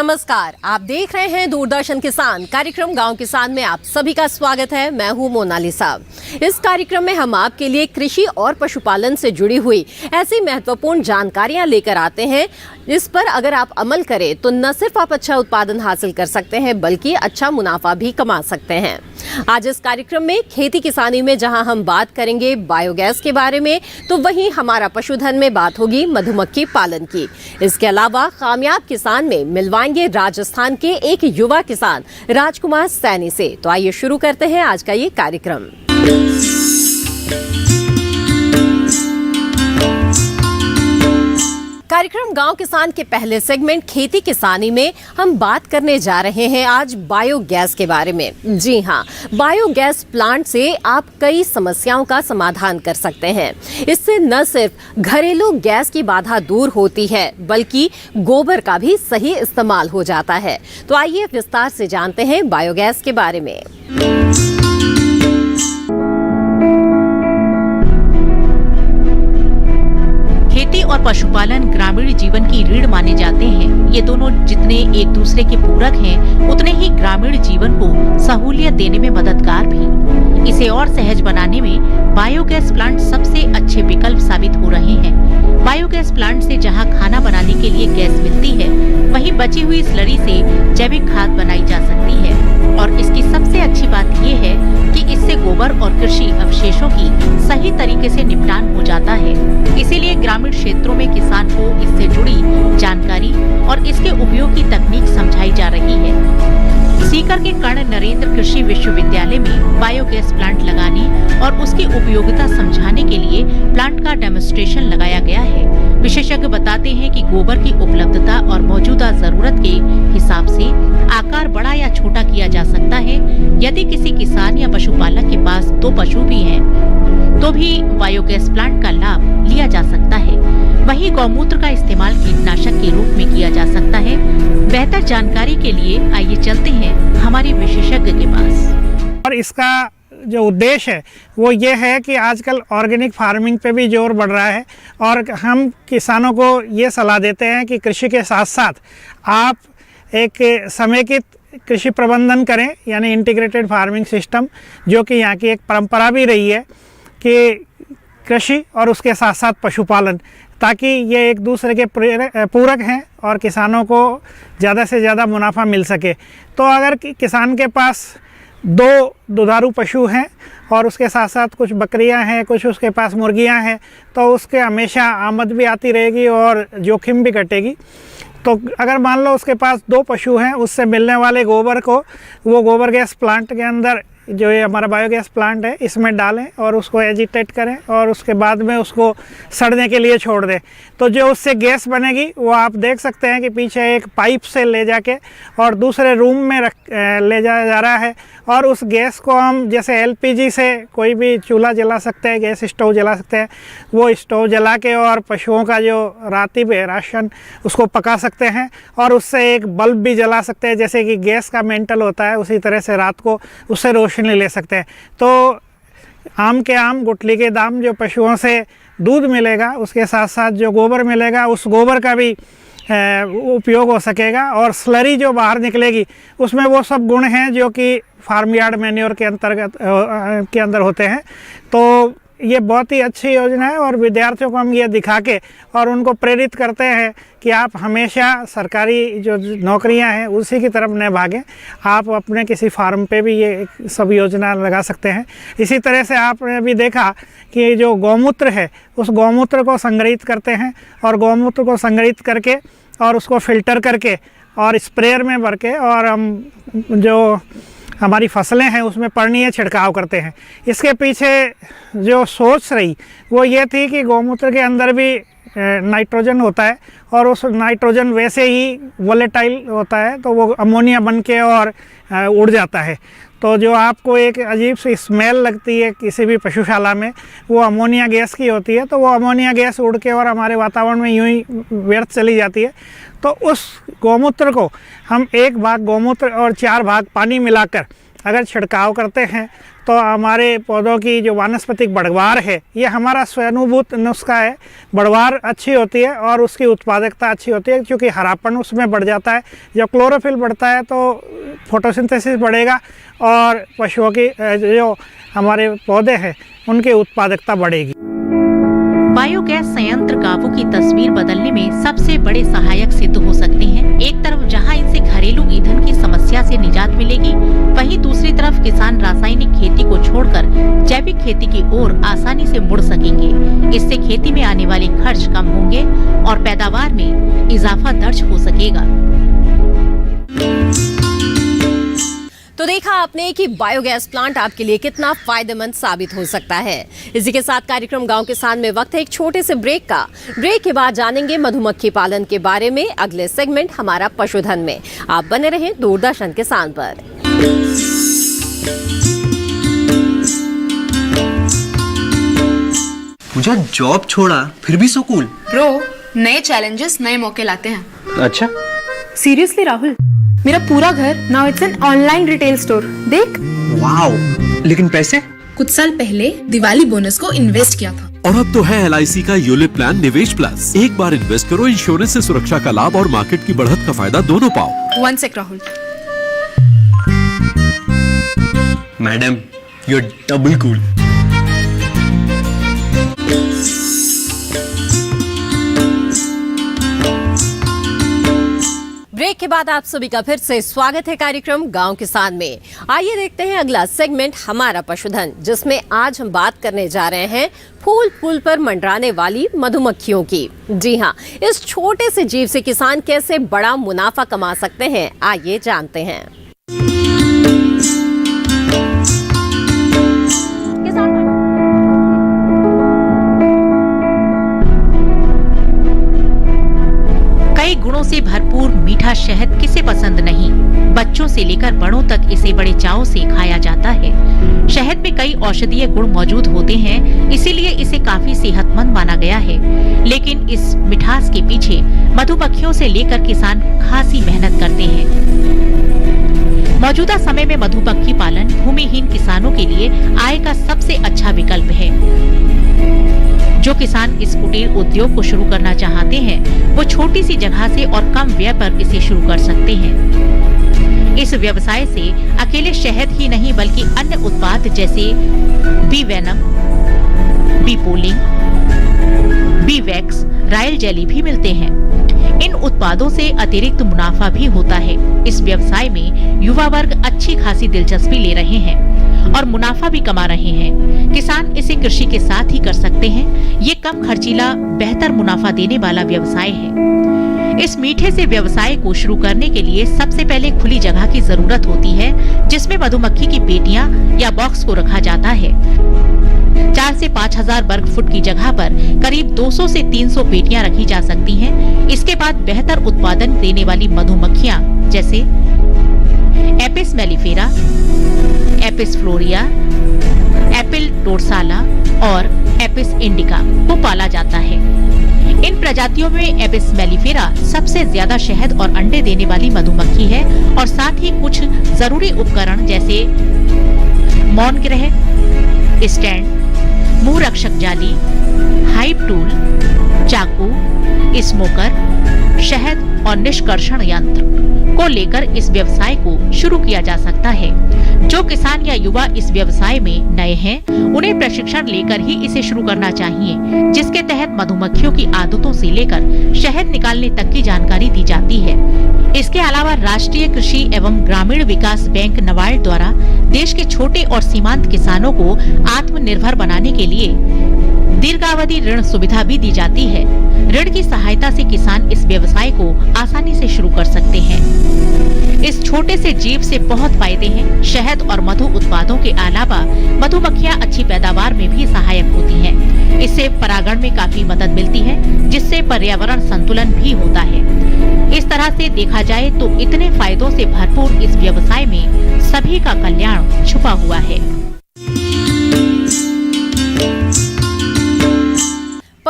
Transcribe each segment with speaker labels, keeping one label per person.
Speaker 1: नमस्कार, आप देख रहे हैं दूरदर्शन किसान कार्यक्रम गांव किसान में आप सभी का स्वागत है। मैं हूं मोनालिसा। इस कार्यक्रम में हम आपके लिए कृषि और पशुपालन से जुड़ी हुई ऐसी महत्वपूर्ण जानकारियां लेकर आते हैं जिस पर अगर आप अमल करें तो न सिर्फ आप अच्छा उत्पादन हासिल कर सकते हैं बल्कि अच्छा मुनाफा भी कमा सकते हैं। आज इस कार्यक्रम में खेती किसानी में जहां हम बात करेंगे बायोगैस के बारे में, तो वहीं हमारा पशुधन में बात होगी मधुमक्खी पालन की। इसके अलावा कामयाब किसान में मिलवाएंगे राजस्थान के एक युवा किसान राजकुमार सैनी से। तो आइए शुरू करते हैं आज का ये कार्यक्रम। कार्यक्रम गांव किसान के पहले सेगमेंट खेती किसानी में हम बात करने जा रहे हैं आज बायोगैस के बारे में। जी हां, बायोगैस प्लांट से आप कई समस्याओं का समाधान कर सकते हैं। इससे न सिर्फ घरेलू गैस की बाधा दूर होती है बल्कि गोबर का भी सही इस्तेमाल हो जाता है। तो आइए विस्तार से जानते हैं बायोगैस के बारे में।
Speaker 2: खेती और पशुपालन ग्रामीण जीवन की रीढ़ माने जाते हैं। ये दोनों जितने एक दूसरे के पूरक हैं, उतने ही ग्रामीण जीवन को सहूलियत देने में मददगार भी। इसे और सहज बनाने में बायोगैस प्लांट सबसे अच्छे विकल्प साबित हो रहे हैं। बायोगैस प्लांट से जहां खाना बनाने के लिए गैस मिलती है, वहीं बची हुई स्लरी से जैविक खाद बनाई जा सकती है। और इसकी सबसे अच्छी बात ये है कि इससे गोबर और कृषि अवशेषों की सही तरीके से निपटान हो जाता है। इसीलिए ग्रामीण क्षेत्रों में किसान को इससे जुड़ी जानकारी और इसके उपयोग की तकनीक समझाई जा रही है। सीकर के कर्ण नरेंद्र कृषि विश्वविद्यालय में बायोगैस प्लांट लगाने और उसकी उपयोगिता समझाने के लिए प्लांट का डेमोन्स्ट्रेशन लगाया गया है। विशेषज्ञ बताते हैं कि गोबर की उपलब्धता और मौजूदा जरूरत के हिसाब से आकार बड़ा या छोटा किया जा सकता है। यदि किसी किसान या पशुपालक के पास 2 पशु भी हैं, तो भी बायोगैस प्लांट का लाभ लिया जा सकता है। वहीं गौमूत्र का इस्तेमाल कीटनाशक के रूप में किया जा सकता है। बेहतर जानकारी के लिए आइए चलते हैं हमारे विशेषज्ञ के पास।
Speaker 3: और इसका जो उद्देश्य है वो ये है कि आजकल ऑर्गेनिक फार्मिंग पे भी जोर बढ़ रहा है और हम किसानों को ये सलाह देते हैं कि कृषि के साथ साथ आप एक समेकित कृषि प्रबंधन करें, यानी इंटीग्रेटेड फार्मिंग सिस्टम, जो कि यहाँ की एक परंपरा भी रही है कि कृषि और उसके साथ साथ पशुपालन, ताकि ये एक दूसरे के पूरक हैं और किसानों को ज़्यादा से ज़्यादा मुनाफा मिल सके। तो अगर किसान के पास 2 दुधारू पशु हैं और उसके साथ साथ कुछ बकरियां हैं, कुछ उसके पास मुर्गियां हैं, तो उसके हमेशा आमद भी आती रहेगी और जोखिम भी घटेगी। तो अगर मान लो उसके पास 2 पशु हैं, उससे मिलने वाले गोबर को वो गोबर गैस प्लांट के अंदर, जो ये हमारा बायोगैस प्लांट है, इसमें डालें और उसको एजिटेट करें और उसके बाद में उसको सड़ने के लिए छोड़ दें। तो जो उससे गैस बनेगी वो आप देख सकते हैं कि पीछे एक पाइप से ले जाके और दूसरे रूम में ले जाया जा रहा है। और उस गैस को हम जैसे एलपीजी से कोई भी चूल्हा जला सकते हैं, गैस स्टोव जला सकते हैं, वो स्टोव जला के और पशुओं का जो राती पे राशन उसको पका सकते हैं। और उससे एक बल्ब भी जला सकते हैं, जैसे कि गैस का मेंटल होता है, उसी तरह से रात को उससे रोशनी ले सकते हैं। तो आम के आम गुठली के दाम, जो पशुओं से दूध मिलेगा उसके साथ साथ जो गोबर मिलेगा, उस गोबर का भी उपयोग हो सकेगा। और स्लरी जो बाहर निकलेगी उसमें वो सब गुण हैं जो कि फार्म यार्ड मैन्योर के अंदर होते हैं। तो ये बहुत ही अच्छी योजना है और विद्यार्थियों को हम ये दिखा के और उनको प्रेरित करते हैं कि आप हमेशा सरकारी जो नौकरियां हैं उसी की तरफ न भागें। आप अपने किसी फार्म पे भी ये सब योजना लगा सकते हैं। इसी तरह से आपने भी देखा कि जो गौमूत्र है, उस गौमूत्र को संग्रहित करते हैं और गौमूत्र को संग्रहित करके और उसको फ़िल्टर करके और स्प्रेयर में भर के और हम जो हमारी फसलें हैं उसमें पर्णीय छिड़काव करते हैं। इसके पीछे जो सोच रही वो ये थी कि गौमूत्र के अंदर भी नाइट्रोजन होता है और उस नाइट्रोजन वैसे ही वोलेटाइल होता है, तो वो अमोनिया बन के और उड़ जाता है। तो जो आपको एक अजीब सी स्मेल लगती है किसी भी पशुशाला में, वो अमोनिया गैस की होती है। तो वो अमोनिया गैस उड़ के और हमारे वातावरण में यूं ही व्यर्थ चली जाती है। तो उस गौमूत्र को हम 1 भाग गौमूत्र और 4 भाग पानी मिलाकर अगर छिड़काव करते हैं तो हमारे पौधों की जो वानस्पतिक बढ़वार है, ये हमारा स्वानुभूत नुस्खा है। बढ़वार अच्छी होती है और उसकी उत्पादकता अच्छी होती है, क्योंकि हरापन उसमें बढ़ जाता है। जब क्लोरोफिल बढ़ता है तो फोटोसिंथेसिस बढ़ेगा और पशुओं की जो हमारे पौधे हैं उनकी उत्पादकता बढ़ेगी।
Speaker 2: बायोगैस संयंत्र गांवों की तस्वीर बदलने में सबसे बड़े सहायक सिद्ध हो सकते हैं। एक तरफ जहां इनसे घरेलू ईंधन की समस्या से निजात मिलेगी, वहीं दूसरी तरफ किसान रासायनिक खेती को छोड़कर जैविक खेती की ओर आसानी से मुड़ सकेंगे। इससे खेती में आने वाले खर्च कम होंगे और पैदावार में इजाफा दर्ज हो सकेगा।
Speaker 1: तो देखा आपने कि बायोगैस प्लांट आपके लिए कितना फायदेमंद साबित हो सकता है। इसी के साथ कार्यक्रम गांव किसान में वक्त है एक छोटे से ब्रेक का। ब्रेक के बाद जानेंगे मधुमक्खी पालन के बारे में अगले सेगमेंट हमारा पशुधन में। आप बने रहें दूरदर्शन किसान पर।
Speaker 4: मुझे जॉब छोड़ा फिर भी सुकून।
Speaker 5: ब्रो, नए चैलेंजेस नए मौके लाते हैं।
Speaker 4: अच्छा,
Speaker 5: सीरियसली राहुल, मेरा पूरा घर now it's an online retail store. देख,
Speaker 4: वाओ, लेकिन पैसे?
Speaker 5: कुछ साल पहले दिवाली बोनस को इन्वेस्ट किया था।
Speaker 6: और अब तो है LIC का यूलिप प्लान निवेश प्लस। एक बार इन्वेस्ट करो, इंश्योरेंस से सुरक्षा का लाभ और मार्केट की बढ़त का फायदा दोनों पाओ।
Speaker 5: One sec Rahul.
Speaker 4: Madam, you are double cool.
Speaker 1: Break के बाद आप सभी का फिर से स्वागत है कार्यक्रम गांव किसान में। आइए देखते हैं अगला सेगमेंट हमारा पशुधन, जिसमें आज हम बात करने जा रहे हैं फूल फूल पर मंडराने वाली मधुमक्खियों की। जी हाँ, इस छोटे से जीव से किसान कैसे बड़ा मुनाफा कमा सकते हैं, आइए जानते हैं।
Speaker 2: कई गुणों से भरपूर मीठा शहद किसे पसंद नहीं। बच्चों से लेकर बड़ों तक इसे बड़े चाव से खाया जाता है। शहद में कई औषधीय गुण मौजूद होते हैं, इसीलिए इसे काफी सेहतमंद माना गया है। लेकिन इस मिठास के पीछे मधुमक्खियों से लेकर किसान खासी मेहनत करते हैं। मौजूदा समय में मधुमक्खी पालन भूमिहीन किसानों के लिए आय का सबसे अच्छा विकल्प है। जो किसान इस कुटीर उद्योग को शुरू करना चाहते हैं, वो छोटी सी जगह से और कम व्यय पर इसे शुरू कर सकते हैं। इस व्यवसाय से अकेले शहद ही नहीं बल्कि अन्य उत्पाद जैसे bee venom, bee pollen, bee wax, royal jelly भी मिलते हैं। इन उत्पादों से अतिरिक्त मुनाफा भी होता है। इस व्यवसाय में युवा वर्ग अच्छी खासी दिलचस्पी ले रहे हैं और मुनाफा भी कमा रहे हैं। किसान इसे कृषि के साथ ही कर सकते हैं। ये कम खर्चीला, बेहतर मुनाफा देने वाला व्यवसाय है। इस मीठे से व्यवसाय को शुरू करने के लिए सबसे पहले खुली जगह की जरूरत होती है, जिसमें मधुमक्खी की पेटियां या बॉक्स को रखा जाता है। 4 से 5,000 वर्ग फुट की जगह पर करीब 200 से 300 पेटियां रखी जा सकती हैं। इसके बाद बेहतर उत्पादन देने वाली मधुमक्खियां जैसे एपिस मेलिफेरा, एपिस फ्लोरिया, एपिल डोर्साला और एपिस इंडिका को पाला जाता है। इन प्रजातियों में एपिस मेलिफेरा सबसे ज्यादा शहद और अंडे देने वाली मधुमक्खी है और साथ ही कुछ जरूरी उपकरण जैसे मौन ग्रह, स्टैंड, मुंह रक्षक जाली, हाइप टूल, चाकू, स्मोकर, शहद और निष्कर्षण यंत्र को लेकर इस व्यवसाय को शुरू किया जा सकता है। जो किसान या युवा इस व्यवसाय में नए हैं, उन्हें प्रशिक्षण लेकर ही इसे शुरू करना चाहिए, जिसके तहत मधुमक्खियों की आदतों से लेकर शहद निकालने तक की जानकारी दी जाती है। इसके अलावा राष्ट्रीय कृषि एवं ग्रामीण विकास बैंक नबार्ड द्वारा देश के छोटे और सीमांत किसानों को आत्मनिर्भर बनाने के लिए दीर्घावधि ऋण सुविधा भी दी जाती है। ऋण की सहायता से किसान इस व्यवसाय को आसानी से शुरू कर सकते हैं। इस छोटे से जीव से बहुत फायदे हैं। शहद और मधु उत्पादों के अलावा मधुमक्खियां अच्छी पैदावार में भी सहायक होती हैं। इससे परागण में काफी मदद मिलती है, जिससे पर्यावरण संतुलन भी होता है। इस तरह से देखा जाए तो इतने फायदों से भरपूर इस व्यवसाय में सभी का कल्याण छुपा हुआ है।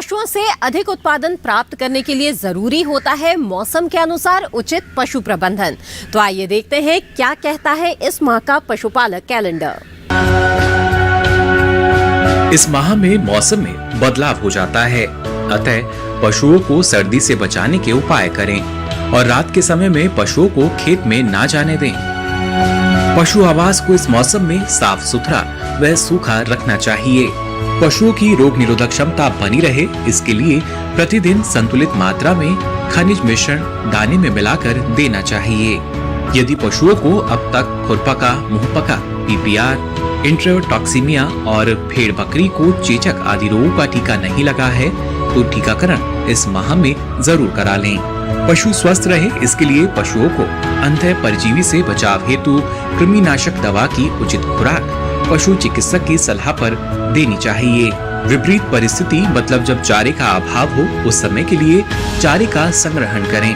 Speaker 1: पशुओं से अधिक उत्पादन प्राप्त करने के लिए जरूरी होता है मौसम के अनुसार उचित पशु प्रबंधन। तो आइए देखते हैं क्या कहता है इस माह का पशुपालक कैलेंडर।
Speaker 7: इस माह में मौसम में बदलाव हो जाता है, अतः पशुओं को सर्दी से बचाने के उपाय करें और रात के समय में पशुओं को खेत में ना जाने दें। पशु आवास को इस मौसम में साफ सुथरा व सूखा रखना चाहिए। पशुओं की रोग निरोधक क्षमता बनी रहे, इसके लिए प्रतिदिन संतुलित मात्रा में खनिज मिश्रण दाने में मिलाकर देना चाहिए। यदि पशुओं को अब तक खुरपका, मुंहपका, पीपीआर, इंट्रोटॉक्सीमिया और भेड़ बकरी को चेचक आदि रोगों का टीका नहीं लगा है तो टीकाकरण इस माह में जरूर करा लें। पशु स्वस्थ रहे, इसके लिए पशुओं को अंतः परजीवी से बचाव हेतु कृमिनाशक दवा की उचित खुराक पशु चिकित्सक की सलाह पर देनी चाहिए। विपरीत परिस्थिति मतलब जब चारे का अभाव हो, उस समय के लिए चारे का संग्रहण करें।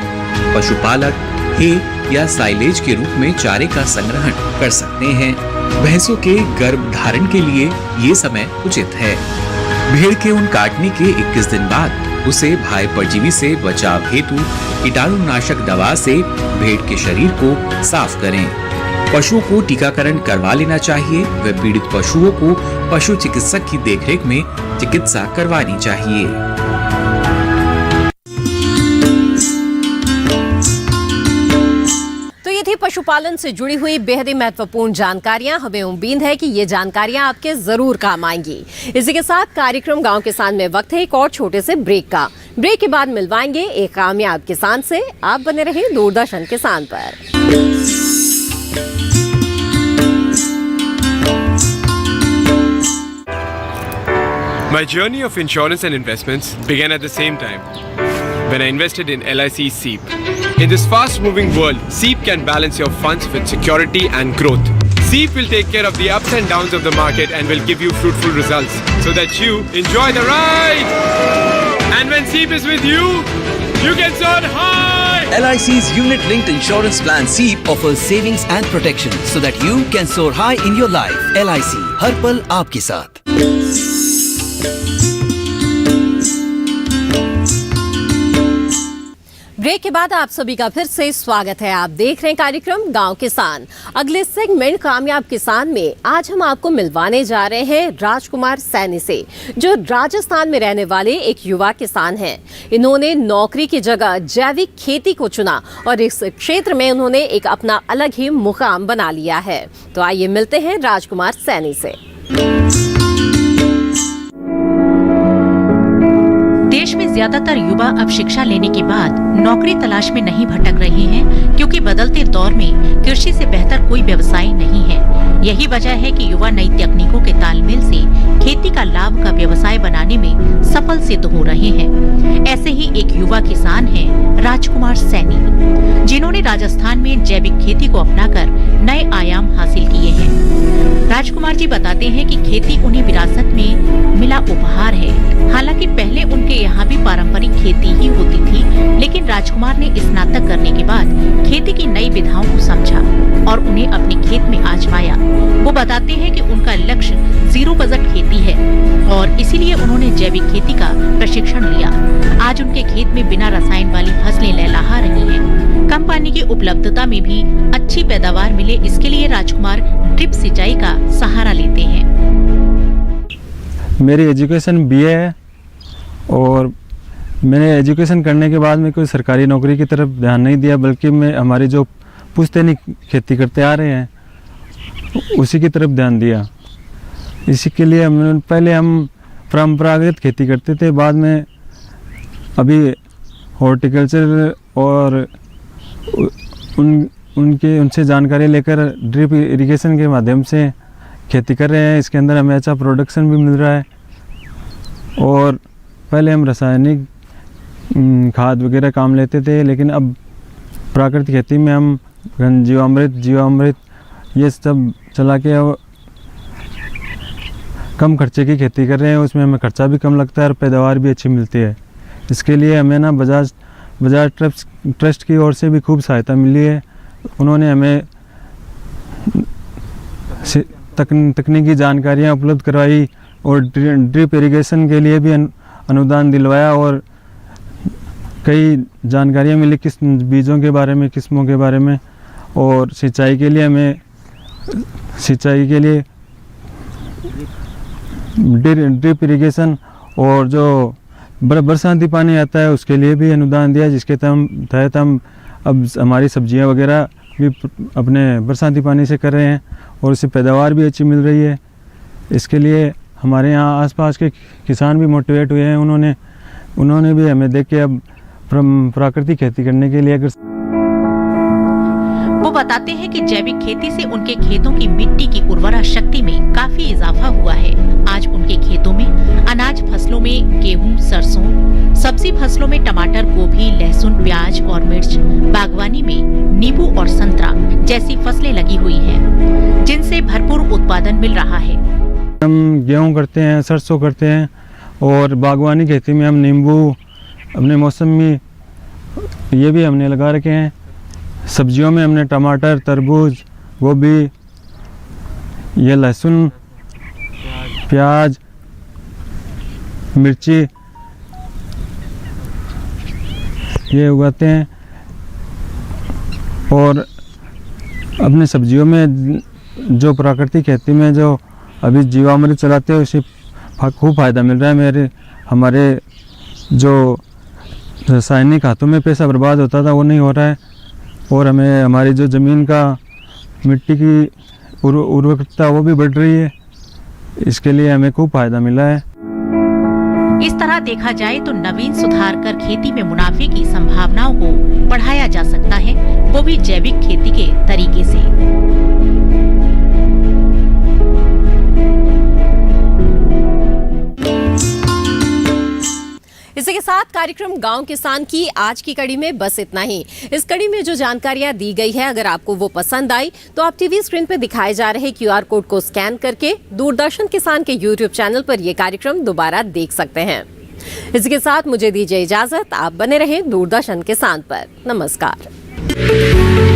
Speaker 7: पशुपालक हे या साइलेज के रूप में चारे का संग्रहण कर सकते हैं। भैंसों के गर्भ धारण के लिए ये समय उचित है। भेड़ के ऊन काटने के 21 दिन बाद उसे भाई परजीवी से बचाव हेतु कीटाणुनाशक दवा से भेड़ के शरीर को साफ करें। पशुओं को टीकाकरण करवा लेना चाहिए व पीड़ित पशुओं को पशु चिकित्सक की देखरेख में चिकित्सा करवानी चाहिए।
Speaker 1: तो ये थी पशुपालन से जुड़ी हुई बेहद ही महत्वपूर्ण जानकारियां। हमें उम्मीद है कि ये जानकारियां आपके जरूर काम आएंगी। इसी के साथ कार्यक्रम गांव किसान में वक्त है एक और छोटे से ब्रेक का। ब्रेक के बाद मिलवाएंगे एक कामयाब किसान से। आप बने रहिए दूरदर्शन किसान पर।
Speaker 8: My journey of insurance and investments began at the same time when I invested in LIC SEEP. In this fast-moving world, SEEP can balance your funds with security and growth. SEEP will take care of the ups and downs of the market and will give you fruitful results so that you enjoy the ride. And when SEEP is with you, you can soar high.
Speaker 9: LIC's unit-linked insurance plan SEEP offers savings and protection so that you can soar high in your life. LIC, हर पल आपके साथ।
Speaker 1: Break के बाद आप सभी का फिर से स्वागत है। आप देख रहे हैं कार्यक्रम गांव किसान। अगले सेगमेंट कामयाब किसान में आज हम आपको मिलवाने जा रहे हैं राजकुमार सैनी से, जो राजस्थान में रहने वाले एक युवा किसान हैं। इन्होंने नौकरी की जगह जैविक खेती को चुना और इस क्षेत्र में उन्होंने एक अपना अलग ही मुकाम बना लिया है। तो आइए मिलते हैं राजकुमार सैनी से।
Speaker 2: देश में ज्यादातर युवा अब शिक्षा लेने के बाद नौकरी तलाश में नहीं भटक रहे हैं, क्योंकि बदलते दौर में कृषि से बेहतर कोई व्यवसाय नहीं है। यही वजह है कि युवा नई तकनीकों के तालमेल से खेती का लाभ का व्यवसाय बनाने में सफल सिद्ध हो रहे हैं। ऐसे ही एक युवा किसान हैं राजकुमार सैनी, जिन्होंने राजस्थान में जैविक खेती को अपनाकर नए आयाम हासिल किए हैं। राजकुमार जी बताते हैं कि खेती उन्हें विरासत में मिला उपहार है। हालांकि पहले उनके यहाँ भी पारंपरिक खेती ही होती थी, लेकिन राजकुमार ने स्नातक करने के बाद खेती की नई विधाओं को समझा और उन्हें अपने खेत में आजमाया। वो बताते हैं कि उनका लक्ष्य 0 बजट खेती है और इसीलिए उन्होंने जैविक खेती का प्रशिक्षण लिया। आज उनके खेत में बिना रसायन वाली फसलें लहलहा रही हैं। कम पानी की उपलब्धता में भी अच्छी पैदावार मिले, इसके लिए राजकुमार ड्रिप सिंचाई का सहारा लेते हैं।
Speaker 10: मेरी एजुकेशन BA है और मैंने एजुकेशन करने के बाद में कोई सरकारी नौकरी की तरफ ध्यान नहीं दिया, बल्कि मैं हमारी जो पुश्तैनी खेती करते आ रहे हैं उसी की तरफ ध्यान दिया। इसी के लिए पहले हम परंपरागत खेती करते थे, बाद में अभी हॉर्टिकल्चर और उनसे जानकारी लेकर ड्रिप इरिगेशन के माध्यम से खेती कर रहे हैं। इसके अंदर हमें अच्छा प्रोडक्शन भी मिल रहा है। और पहले हम रासायनिक खाद वगैरह काम लेते थे, लेकिन अब प्राकृतिक खेती में हम जीवामृत ये सब चला के कम खर्चे की खेती कर रहे हैं। उसमें हमें खर्चा भी कम लगता है और पैदावार भी अच्छी मिलती है। इसके लिए हमें ना बजाज ट्रस्ट की ओर से भी खूब सहायता मिली है। उन्होंने हमें तकनीकी जानकारियाँ उपलब्ध करवाई और ड्रिप इरिगेशन के लिए भी अनुदान दिलवाया और कई जानकारियाँ मिली किस बीजों के बारे में, किस्मों के बारे में, और सिंचाई के लिए ड्रिप इरिगेशन और जो बरसाती पानी आता है उसके लिए भी अनुदान दिया, जिसके तहत हम अब हमारी सब्जियां वगैरह भी अपने बरसाती पानी से कर रहे हैं और उससे पैदावार भी अच्छी मिल रही है। इसके लिए हमारे यहाँ आसपास के किसान भी मोटिवेट हुए हैं, उन्होंने भी हमें देख के अब प्राकृतिक खेती करने के लिए अगर
Speaker 2: वो बताते हैं कि जैविक खेती से उनके खेतों की मिट्टी की उर्वरा शक्ति में काफी इजाफा हुआ है। आज उनके खेतों में अनाज फसलों में गेहूं, सरसों, सब्जी फसलों में टमाटर, गोभी, लहसुन, प्याज और मिर्च, बागवानी में नींबू और संतरा जैसी फसलें लगी हुई हैं, जिनसे भरपूर उत्पादन मिल रहा है।
Speaker 10: हम गेहूँ करते हैं, सरसों करते हैं और बागवानी खेती में हम नींबू, अपने मौसमी ये भी हमने लगा रखे हैं। सब्जियों में हमने टमाटर, तरबूज, गोभी, ये लहसुन, प्याज, मिर्ची ये उगाते हैं। और अपने सब्जियों में जो प्राकृतिक खेती में जो अभी जीवामृत चलाते हैं उससे खूब फ़ायदा मिल रहा है। हमारे जो रासायनिक खातों में पैसा बर्बाद होता था वो नहीं हो रहा है और हमें हमारी जो ज़मीन का मिट्टी की उर्वरकता वो भी बढ़ रही है। इसके लिए हमें खूब फायदा मिला है।
Speaker 2: इस तरह देखा जाए तो नवीन सुधार कर खेती में मुनाफे की संभावनाओं को बढ़ाया जा सकता है, वो भी जैविक खेती के तरीके से।
Speaker 1: इसी के साथ कार्यक्रम गांव किसान की आज की कड़ी में बस इतना ही। इस कड़ी में जो जानकारियां दी गई है, अगर आपको वो पसंद आई तो आप टीवी स्क्रीन पर दिखाए जा रहे QR कोड को स्कैन करके दूरदर्शन किसान के YouTube चैनल पर यह कार्यक्रम दोबारा देख सकते हैं। इसी के साथ मुझे दीजिए इजाजत। आप बने रहें दूरदर्शन किसान पर। नमस्कार।